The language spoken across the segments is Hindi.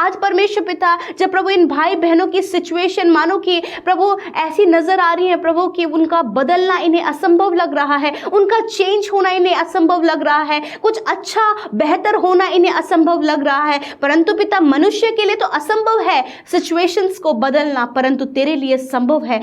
आज परमेश्वर पिता, जब प्रभु इन भाई बहनों की सिचुएशन मानो कि प्रभु ऐसी नजर आ रही है प्रभु कि उनका बदलना इन्हें असंभव लग रहा है, उनका चेंज होना इन्हें असंभव लग रहा है, कुछ अच्छा बेहतर होना इन्हें असंभव लग रहा है। परंतु पिता, मनुष्य के लिए तो असंभव है सिचुएशंस को बदलना, परंतु तेरे लिए संभव है।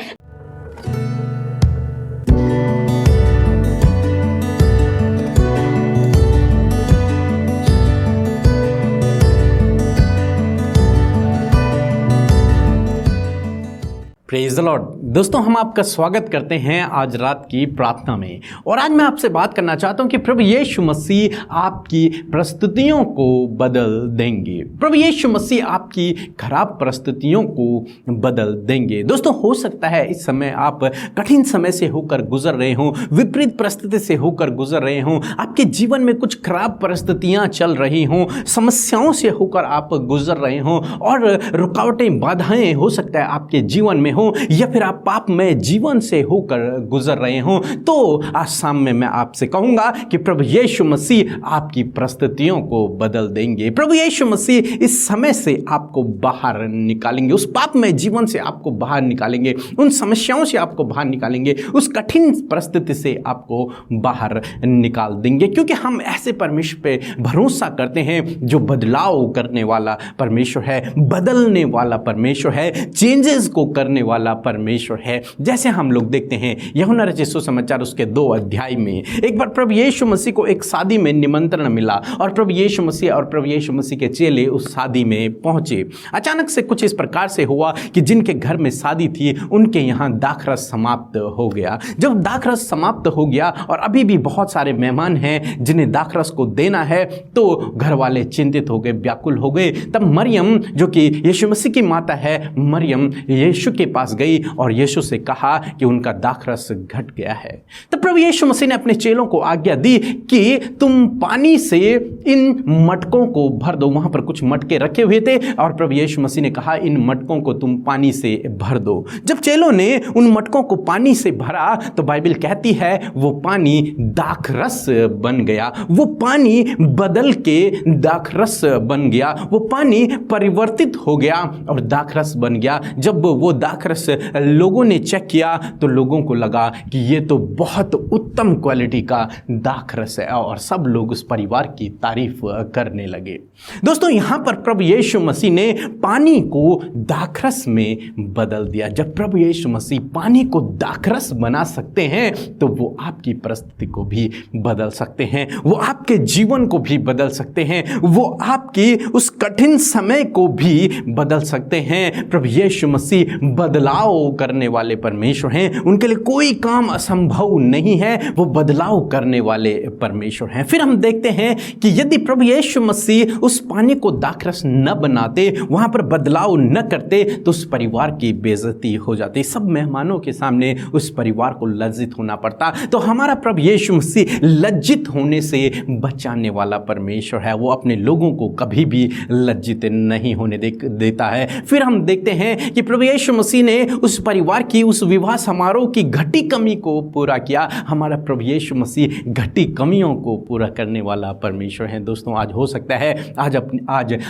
Praise the Lord. दोस्तों, हम आपका स्वागत करते हैं आज रात की प्रार्थना में। और आज मैं आपसे बात करना चाहता हूं कि प्रभु यीशु मसीह आपकी परिस्थितियों को बदल देंगे। प्रभु यीशु मसीह आपकी खराब परिस्थितियों को बदल देंगे। दोस्तों, हो सकता है इस समय आप कठिन समय से होकर गुजर रहे हों, विपरीत परिस्थिति से होकर गुजर रहे हों, आपके जीवन में कुछ खराब परिस्थितियां चल रही हों, समस्याओं से होकर आप गुजर रहे हों और रुकावटें, बाधाएं हो सकता है आपके जीवन में हो, या फिर आप पाप में जीवन से होकर गुजर रहे हो, तो आज शाम में मैं आपसे कहूंगा कि प्रभु यीशु मसीह आपकी परिस्थितियों को बदल देंगे। प्रभु यीशु मसीह इस समय से आपको बाहर निकालेंगे, उस पाप में जीवन से आपको बाहर निकालेंगे, उन समस्याओं से आपको बाहर निकालेंगे, उस कठिन परिस्थिति से आपको बाहर निकाल देंगे। क्योंकि हम ऐसे परमेश्वर पे भरोसा करते हैं जो बदलाव करने वाला परमेश्वर है, बदलने वाला परमेश्वर है, चेंजेस को करने वाला परमेश्वर है। जैसे हम लोग देखते हैं यूहन्ना रचित सुसमाचार उसके 2 अध्याय में, एक बार प्रभु यीशु मसीह को एक शादी में निमंत्रण मिला और प्रभु यीशु मसीह के चेले उस शादी में पहुंचे। अचानक से कुछ इस प्रकार से हुआ कि जिनके घर में शादी थी उनके यहाँ दाखरस समाप्त हो गया। जब दाखरस समाप्त हो गया और अभी भी बहुत सारे मेहमान हैं जिन्हें दाखरस को देना है, तो घर वाले चिंतित हो गए, व्याकुल हो गए। तब मरियम, जो कि यीशु मसीह की माता है, मरियम यीशु के पास गई और यीशु से कहा कि उनका दाखरस घट गया है। तब प्रभु यीशु मसीह ने अपने चेलों को आज्ञा दी कि तुम पानी से इन मटकों को भर दो। वहां पर कुछ मटके रखे हुए थे और प्रभु यीशु मसीह ने कहा इन मटकों को तुम पानी से भर दो। जब चेलों ने उन मटकों को पानी से भरा तो बाइबल कहती है वो पानी दाखरस बन गया, वो पानी बदल के दाखरस बन गया, वो पानी परिवर्तित हो गया और दाखरस बन गया। जब वो दाखरस लोगों ने चेक किया तो लोगों को लगा कि ये तो बहुत उत्तम क्वालिटी का दाखरस है और सब लोग उस परिवार की तारीफ करने लगे। दोस्तों, यहां पर प्रभु यीशु मसीह ने पानी को दाखरस में बदल दिया। जब प्रभु यीशु मसीह पानी को दाखरस बना सकते हैं तो वो आपकी परिस्थिति को भी बदल सकते हैं, वो आपके जीवन को भी बदल सकते हैं, वो आपकी उस कठिन समय को भी बदल सकते हैं। प्रभु यीशु मसीह बदलाव करने वाले परमेश्वर हैं, उनके लिए कोई काम असंभव नहीं है, वो बदलाव करने वाले परमेश्वर हैं। फिर हम देखते हैं कि यदि प्रभु यीशु मसीह उस पानी को दाखरस न बनाते, वहां पर बदलाव न करते, तो उस परिवार की बेइज्जती हो जाती, सब मेहमानों के सामने उस परिवार को लज्जित होना पड़ता। तो हमारा प्रभु यीशु मसीह लज्जित होने से बचाने वाला परमेश्वर है, वो अपने लोगों को कभी भी लज्जित नहीं होने देता है। फिर हम देखते हैं कि प्रभु यीशु मसीह ने उस परिवार की उस विवाह समारोह की घटी कमी को पूरा किया। हमारा प्रभु यीशु मसीह घटी कमियों को पूरा करने वाला परमेश्वर है। दोस्तों, आज हो सकता है आज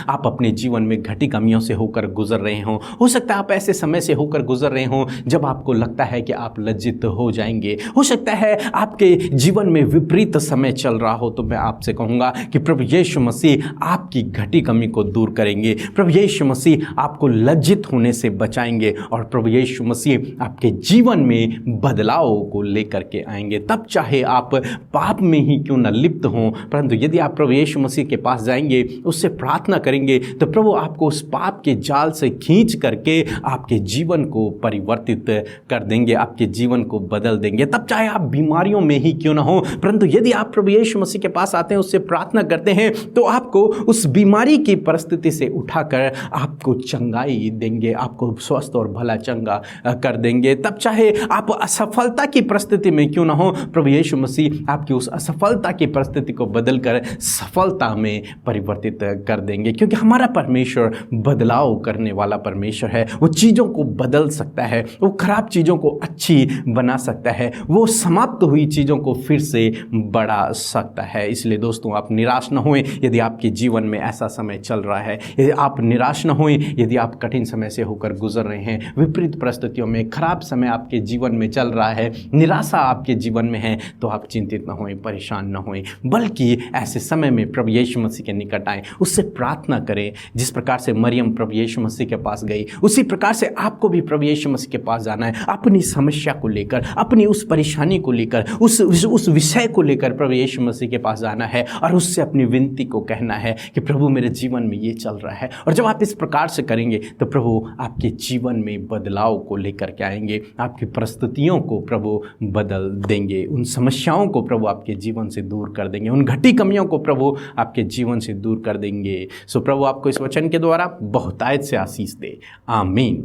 आप अपने जीवन में घटी कमियों से होकर गुजर रहे हो सकता है आप ऐसे समय से होकर गुजर रहे हो जब आपको लगता है कि आप लज्जित हो जाएंगे, हो सकता है आपके जीवन में विपरीत समय चल रहा हो। तो मैं आपसे कहूंगा कि प्रभु यीशु मसीह आपकी घटी कमी को दूर करेंगे, प्रभु यीशु मसीह आपको लज्जित होने से बचाएंगे और प्रभु यीशु मसीह आपके जीवन में बदलाव को लेकर के आएंगे। तब चाहे आप पाप में ही क्यों न लिप्त हों, परंतु यदि आप प्रभु यीशु मसीह के पास जाएंगे, उससे प्रार्थना करेंगे, तो प्रभु आपको उस पाप के जाल से खींच करके आपके जीवन को परिवर्तित कर देंगे, आपके जीवन को बदल देंगे। तब चाहे आप बीमारियों में ही क्यों ना हो, परंतु यदि आप प्रभु यीशु मसीह के पास आते हैं, उससे प्रार्थना करते हैं, तो आपको उस बीमारी की परिस्थिति से उठाकर आपको चंगाई देंगे, आपको स्वस्थ और भलाई भला चंगा कर देंगे। तब चाहे आप असफलता की परिस्थिति में क्यों ना हो, प्रभु यीशु मसीह आपकी उस असफलता की परिस्थिति को बदल कर सफलता में परिवर्तित कर देंगे, क्योंकि हमारा परमेश्वर बदलाव करने वाला परमेश्वर है। वो चीज़ों को बदल सकता है, वो खराब चीज़ों को अच्छी बना सकता है, वो समाप्त हुई चीज़ों को फिर से बढ़ा सकता है। इसलिए दोस्तों, आप निराश न होएं यदि आपके जीवन में ऐसा समय चल रहा है। यदि आप निराश न होएं यदि आप कठिन समय से होकर गुजर रहे हैं, विपरीत परिस्थितियों में खराब समय आपके जीवन में चल रहा है, निराशा आपके जीवन में है, तो आप चिंतित न होएं, परेशान न होएं, बल्कि ऐसे समय में प्रभु यीशु मसीह के निकट आएं, उससे प्रार्थना करें। जिस प्रकार से मरियम प्रभु यीशु मसीह के पास गई, उसी प्रकार से आपको भी प्रभु यीशु मसीह के पास जाना है। अपनी समस्या को लेकर, अपनी उस परेशानी को लेकर, उस विषय को लेकर प्रभु यीशु मसीह के पास जाना है और उससे अपनी विनती को कहना है कि प्रभु मेरे जीवन में ये चल रहा है। और जब आप इस प्रकार से करेंगे तो प्रभु आपके जीवन में बदलाव को लेकर के आएंगे, आपकी परिस्थितियों को प्रभु बदल देंगे, उन समस्याओं को प्रभु आपके जीवन से दूर कर देंगे, उन घटी कमियों को प्रभु आपके जीवन से दूर कर देंगे। सो प्रभु आपको इस वचन के द्वारा बहुतायत से आशीष दे। आमीन।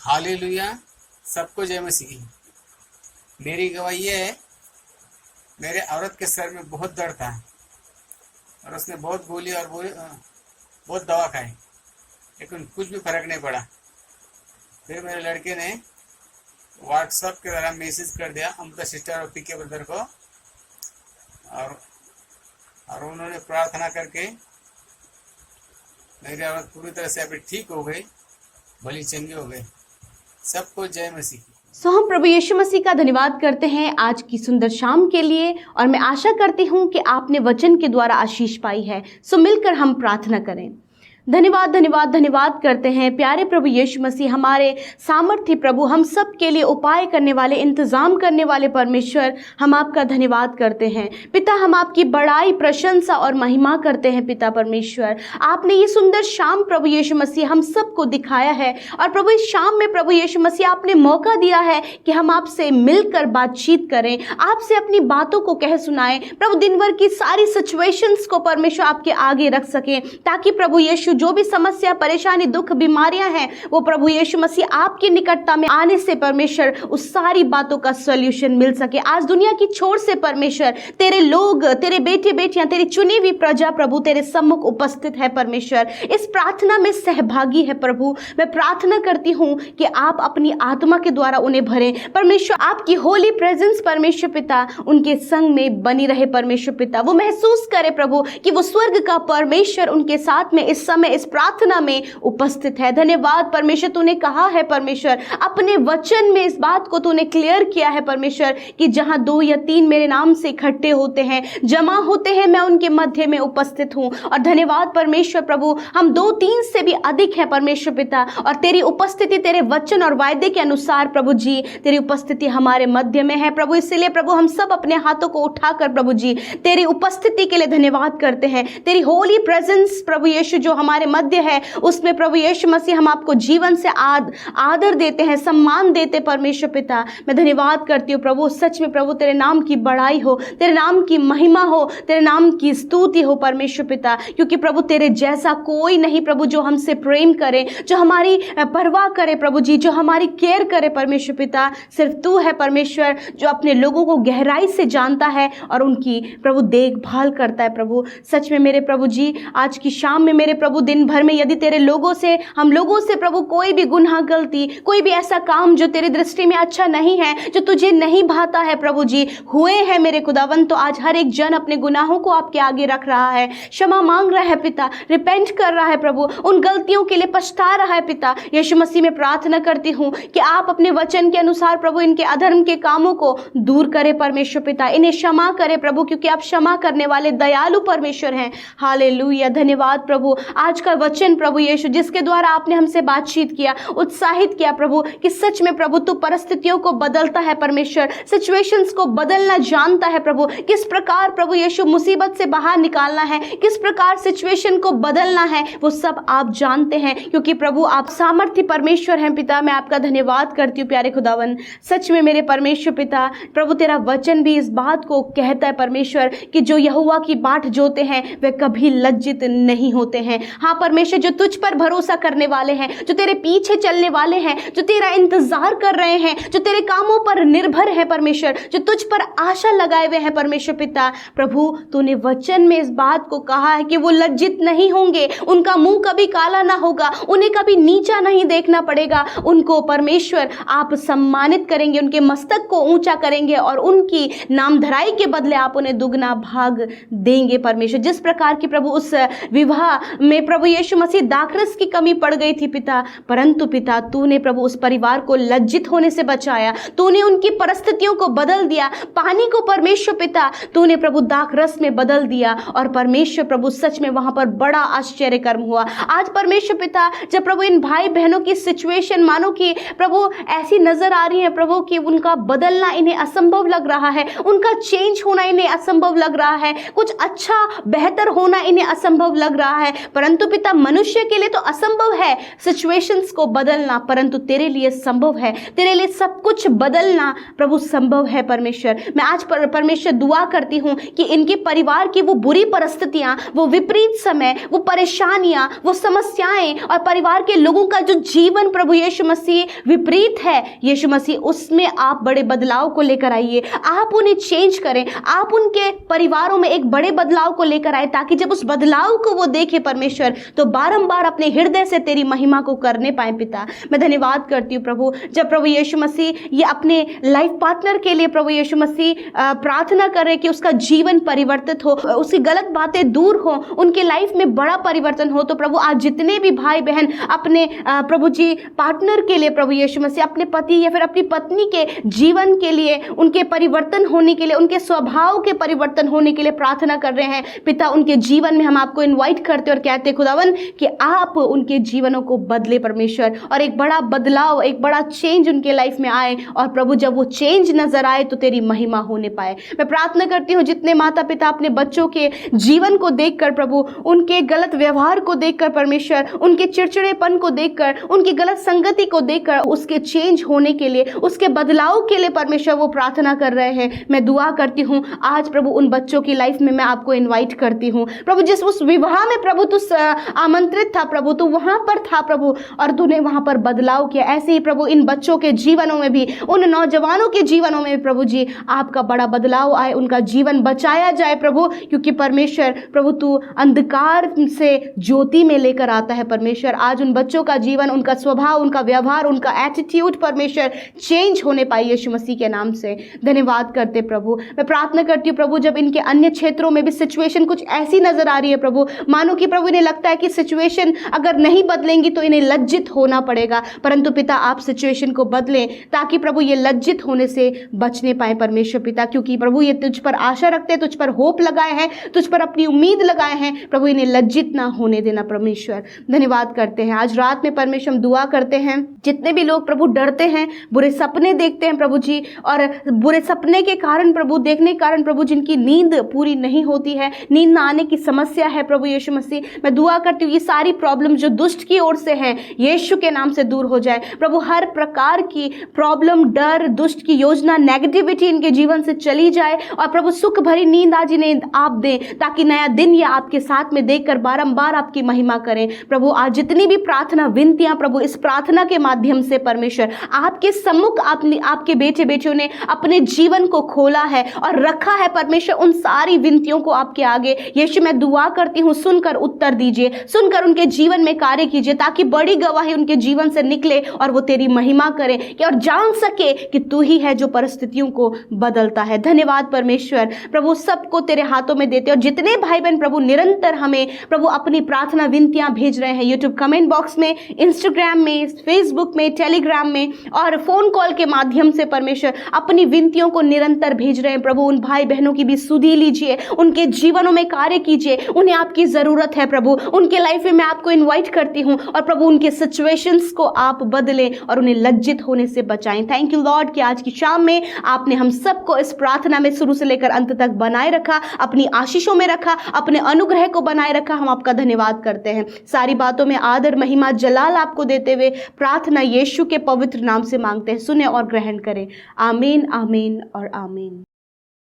हालेलुया। सबको जय मसीह की। मेरी गवाही ये है, मेरे औरत के सर में बहुत दर्द था और उसने बहुत गोली और बहुत दवा खाई, लेकिन कुछ भी फर्क नहीं पड़ा। फिर मेरे लड़के ने व्हाट्सएप के द्वारा मैसेज कर दिया अमृता सिस्टर और पीके ब्रदर को, और उन्होंने प्रार्थना करके मेरी औरत पूरी तरह से अभी ठीक हो गई, भली चंगी हो गई। सबको जय मसीह। सो हम प्रभु यीशु मसीह का धन्यवाद करते हैं आज की सुंदर शाम के लिए, और मैं आशा करती हूँ कि आपने वचन के द्वारा आशीष पाई है। सो मिलकर हम प्रार्थना करें। धन्यवाद धन्यवाद धन्यवाद करते हैं प्यारे प्रभु यीशु मसीह, हमारे सामर्थ्य प्रभु, हम सब के लिए उपाय करने वाले, इंतज़ाम करने वाले परमेश्वर, हम आपका धन्यवाद करते हैं पिता। हम आपकी बड़ाई, प्रशंसा और महिमा करते हैं पिता परमेश्वर। आपने ये सुंदर शाम प्रभु यीशु मसीह हम सबको दिखाया है, और प्रभु इस शाम में प्रभु यीशु मसीह आपने मौका दिया है कि हम आपसे मिलकर बातचीत करें, आपसे अपनी बातों को कह सुनाएं प्रभु। दिन भर की सारी सिचुएशंस को परमेश्वर आपके आगे रख सकें, ताकि प्रभु यीशु जो भी समस्या, परेशानी, दुख, बीमारियां हैं, वो प्रभु यीशु मसीह आपकी निकटता में आने से परमेश्वर उस सारी बातों का सॉल्यूशन मिल सके। आज दुनिया की छोर से परमेश्वर तेरे लोग, तेरे बेटे बेटियां, तेरी चुनी हुई प्रजा प्रभु तेरे सम्मुख उपस्थित है परमेश्वर, इस प्रार्थना में सहभागी है प्रभु। मैं प्रार्थना करती हूँ कि आप अपनी आत्मा के द्वारा उन्हें भरें परमेश्वर। आपकी होली प्रेजेंस परमेश्वर पिता उनके संग में बनी रहे परमेश्वर पिता। वो महसूस करे प्रभु कि वो स्वर्ग का परमेश्वर उनके साथ में इस समय इस प्रार्थना में उपस्थित है। धन्यवाद परमेश्वर, तूने कहा है परमेश्वर, अपने वचन में इस बात को तूने क्लियर किया है परमेश्वर कि जहां 2 या 3 मेरे नाम से इकट्ठे होते हैं, जमा होते हैं, मैं उनके मध्य में उपस्थित हूं। और धन्यवाद परमेश्वर प्रभु, हम 2-3 से भी अधिक है परमेश्वर पिता, और तेरी उपस्थिति तेरे वचन और वायदे के अनुसार प्रभु जी तेरी उपस्थिति हमारे मध्य में है प्रभु। इसलिए प्रभु हम सब अपने हाथों को उठाकर प्रभु जी तेरी उपस्थिति के लिए धन्यवाद करते हैं। तेरी होली प्रेजेंस प्रभु यीशु जो हमारे मध्य है, उसमें प्रभु यीशु मसीह हम आपको जीवन से आदर देते हैं, सम्मान देते परमेश्वर पिता। मैं धन्यवाद करती हूँ प्रभु, सच में प्रभु तेरे नाम की बड़ाई हो, तेरे नाम की महिमा हो, तेरे नाम की स्तुति हो परमेश्वर पिता, क्योंकि प्रभु तेरे जैसा कोई नहीं प्रभु जो हमसे प्रेम करे, जो हमारी परवाह करे प्रभु जी, जो हमारी केयर करे परमेश्वर पिता। सिर्फ तू है परमेश्वर जो अपने लोगों को गहराई से जानता है और उनकी प्रभु देखभाल करता है प्रभु। सच में मेरे प्रभु जी, आज की शाम में मेरे प्रभु दिन भर में यदि तेरे लोगों से, हम लोगों से प्रभु कोई भी गुनाह, गलती, कोई भी ऐसा काम जो तेरी दृष्टि में अच्छा नहीं है, जो तुझे नहीं भाता है प्रभु जी हुए हैं मेरे खुदावन, तो आज हर एक जन अपने गुनाहों को आपके आगे रख रहा है, क्षमा मांग रहा है पिता, रिपेंट कर रहा है प्रभु, उन गलतियों के लिए पछता रहा है पिता। यीशु मसीह में प्रार्थना करती हूँ कि आप अपने वचन के अनुसार प्रभु इनके अधर्म के कामों को दूर करे परमेश्वर पिता, इन्हें क्षमा करे प्रभु, क्योंकि आप क्षमा करने वाले दयालु परमेश्वर हैं। हालेलुया। धन्यवाद प्रभु, आज का वचन प्रभु यीशु जिसके द्वारा आपने हमसे बातचीत किया, उत्साहित किया प्रभु, कि सच में प्रभु तू परिस्थितियों को बदलता है परमेश्वर, सिचुएशंस को बदलना जानता है प्रभु, किस प्रकार प्रभु यीशु मुसीबत से बाहर निकालना है, किस प्रकार सिचुएशन को बदलना है, वो सब आप जानते हैं, क्योंकि प्रभु आप सामर्थ्य परमेश्वर हैं पिता। मैं आपका धन्यवाद करती हूँ प्यारे खुदावन। सच में मेरे परमेश्वर पिता प्रभु तेरा वचन भी इस बात को कहता है परमेश्वर कि जो यहोवा की बाट जोते हैं वे कभी लज्जित नहीं होते हैं। हाँ परमेश्वर, जो तुझ पर भरोसा करने वाले हैं, जो तेरे पीछे चलने वाले हैं, जो तेरा इंतजार कर रहे हैं, जो तेरे कामों पर निर्भर है परमेश्वर, जो तुझ पर आशा लगाए हुए हैं परमेश्वर पिता प्रभु, तूने वचन में इस बात को कहा है कि वो लज्जित नहीं होंगे, उनका मुंह कभी काला ना होगा, उन्हें कभी नीचा नहीं देखना पड़ेगा, उनको परमेश्वर आप सम्मानित करेंगे, उनके मस्तक को ऊंचा करेंगे और उनकी नामधराई के बदले आप उन्हें दुगना भाग देंगे परमेश्वर। जिस प्रकार की प्रभु उस विवाह में प्रभु यीशु मसीह दाखरस की कमी पड़ गई थी पिता, परंतु पिता तूने प्रभु उस परिवार को लज्जित होने से बचाया, तूने उनकी परिस्थितियों को बदल दिया, पानी को परमेश्वर पिता तूने प्रभु दाखरस में बदल दिया और परमेश्वर प्रभु सच में वहां पर बड़ा आश्चर्य कर्म हुआ। आज परमेश्वर पिता जब प्रभु इन भाई बहनों की सिचुएशन मानो कि प्रभु ऐसी नजर आ रही है प्रभु कि उनका बदलना इन्हें असंभव लग रहा है, उनका चेंज होना इन्हें असंभव लग रहा है, कुछ अच्छा बेहतर होना इन्हें असंभव लग रहा है, परंतु पिता मनुष्य के लिए तो असंभव है सिचुएशंस को बदलना, परंतु तेरे लिए संभव है, तेरे लिए सब कुछ बदलना प्रभु संभव है परमेश्वर। मैं आज परमेश्वर दुआ करती हूँ कि इनके परिवार की वो बुरी परिस्थितियां, वो विपरीत समय, वो परेशानियां, वो समस्याएं और परिवार के लोगों का जो जीवन प्रभु यीशु मसीह विपरीत है, यीशु मसीह उसमें आप बड़े बदलाव को लेकर आइए, आप उन्हें चेंज करें, आप उनके परिवारों में एक बड़े बदलाव को लेकर आए ताकि जब उस बदलाव को वो देखे परमेश्वर तो बारंबार अपने हृदय से तेरी महिमा को करने पाए पिता। मैं धन्यवाद करती हूँ प्रभु, जब प्रभु यीशु मसीह ये अपने लाइफ पार्टनर के लिए प्रभु यीशु मसीह प्रार्थना कर रहे कि उसका जीवन परिवर्तित हो, उसकी गलत बातें दूर हो, उनके लाइफ में बड़ा परिवर्तन हो, तो प्रभु आज जितने भी भाई बहन अपने प्रभु जी पार्टनर के लिए प्रभु यीशु मसीह अपने पति या फिर अपनी पत्नी के जीवन के लिए, उनके परिवर्तन होने के लिए, उनके स्वभाव के परिवर्तन होने के लिए प्रार्थना कर रहे हैं पिता, उनके जीवन में हम आपको इनवाइट करते और कहते खुदावन कि आप उनके जीवनों को बदले परमेश्वर और एक बड़ा बदलाव, एक बड़ा चेंज उनके लाइफ में आए और प्रभु जब वो चेंज नजर आए तो तेरी महिमा होने पाए। मैं प्रार्थना करती हूँ जितने माता पिता अपने बच्चों के जीवन को देखकर प्रभु, उनके गलत व्यवहार को देखकर परमेश्वर, उनके चिड़चिड़ेपन को देखकर, उनकी गलत संगति को देखकर उसके चेंज होने के लिए, उसके बदलाव के लिए परमेश्वर वो प्रार्थना कर रहे हैं, मैं दुआ करती हूँ आज प्रभु उन बच्चों की लाइफ में मैं आपको इनवाइट करती हूँ प्रभु, जिस उस विवाह में प्रभु तू आमंत्रित था प्रभु, तू वहां पर था प्रभु और तूने वहां पर बदलाव किया, ऐसे ही प्रभु इन बच्चों के जीवनों में भी, उन नौजवानों के जीवनों में भी प्रभु जी आपका बड़ा बदलाव आए, उनका जीवन बचाया जाए प्रभु, क्योंकि परमेश्वर प्रभु तू अंधकार से ज्योति में लेकर आता है परमेश्वर। आज उन बच्चों का जीवन, उनका स्वभाव, उनका व्यवहार, उनका एटीट्यूड परमेश्वर चेंज होने पाए यीशु मसीह के नाम से धन्यवाद करते प्रभु। मैं प्रार्थना करती हूँ प्रभु जब इनके अन्य क्षेत्रों में भी सिचुएशन कुछ ऐसी नजर आ रही है प्रभु, मानो कि प्रभु इन्हें लगता है कि सिचुएशन अगर नहीं बदलेंगी तो इन्हें लज्जित होना पड़ेगा, परंतु पिता आप सिचुएशन को बदलें ताकि प्रभु ये लज्जित होने से बचने पाए परमेश्वर पिता, क्योंकि प्रभु ये तुझ पर आशा रखते हैं, तुझ पर होप लगाए हैं, तुझ पर अपनी उम्मीद लगाए हैं प्रभु, इन्हें लज्जित ना होने देना परमेश्वर। धन्यवाद करते हैं आज रात में परमेश्वर हम दुआ करते हैं जितने भी लोग प्रभु डरते हैं, बुरे सपने देखते हैं प्रभु जी, और बुरे सपने के कारण प्रभु, देखने के कारण प्रभु जिनकी नींद पूरी नहीं होती है, नींद ना आने की समस्या है प्रभु यीशु मसीह, मैं दुआ करती हूँ ये सारी प्रॉब्लम जो दुष्ट की ओर से है यीशु के नाम से दूर हो जाए प्रभु, हर प्रकार की प्रॉब्लम, डर, दुष्ट की योजना, नेगेटिविटी इनके जीवन से चली जाए और प्रभु सुख भरी नींद आज इन्हें आप दें ताकि नया दिन ये आपके साथ में देखकर बारंबार आपकी महिमा करें प्रभु। आज जितनी भी प्रार्थना विनतियां प्रभु इस प्रार्थना के माध्यम से परमेश्वर आपके सम्मुख आपके बेटे बेटियों ने अपने जीवन को खोला है और रखा है परमेश्वर, उन सारी विनतियों को आपके आगे यीशु मैं दुआ करती हूँ, सुनकर उत्तर दीजिए, सुनकर उनके जीवन में कार्य कीजिए ताकि बड़ी गवाही उनके जीवन से निकले और वो तेरी महिमा करें कि और जान सके कि तू ही है जो परिस्थितियों को बदलता है। धन्यवाद परमेश्वर प्रभु, सबको तेरे हाथों में देते और जितने भाई बहन प्रभु निरंतर हमें प्रभु अपनी प्रार्थना विनतियां भेज रहे हैं यूट्यूब कमेंट बॉक्स में, इंस्टाग्राम में, फेसबुक में, टेलीग्राम में और फोन कॉल के माध्यम से परमेश्वर अपनी विनतियों को निरंतर भेज रहे हैं प्रभु, उन भाई बहनों की भी सुधि लीजिए, उनके जीवनों में कार्य कीजिए, उन्हें आपकी जरूरत है प्रभु, उनके लाइफ में मैं आपको इनवाइट करती हूं और प्रभु उनके सिचुएशंस को आप बदलें और उन्हें लज्जित होने से बचाएं। थैंक यू लॉर्ड कि आज की शाम में आपने हम सबको इस प्रार्थना में शुरू से लेकर अंत तक बनाए रखा, अपनी आशीषों में रखा, अपने अनुग्रह को बनाए रखा। हम आपका धन्यवाद करते हैं। सारी बातों में आदर, महिमा, जलाल आपको देते हुए प्रार्थना यीशु के पवित्र नाम से मांगते हैं, सुने और ग्रहण करें। आमीन, आमीन और आमीन।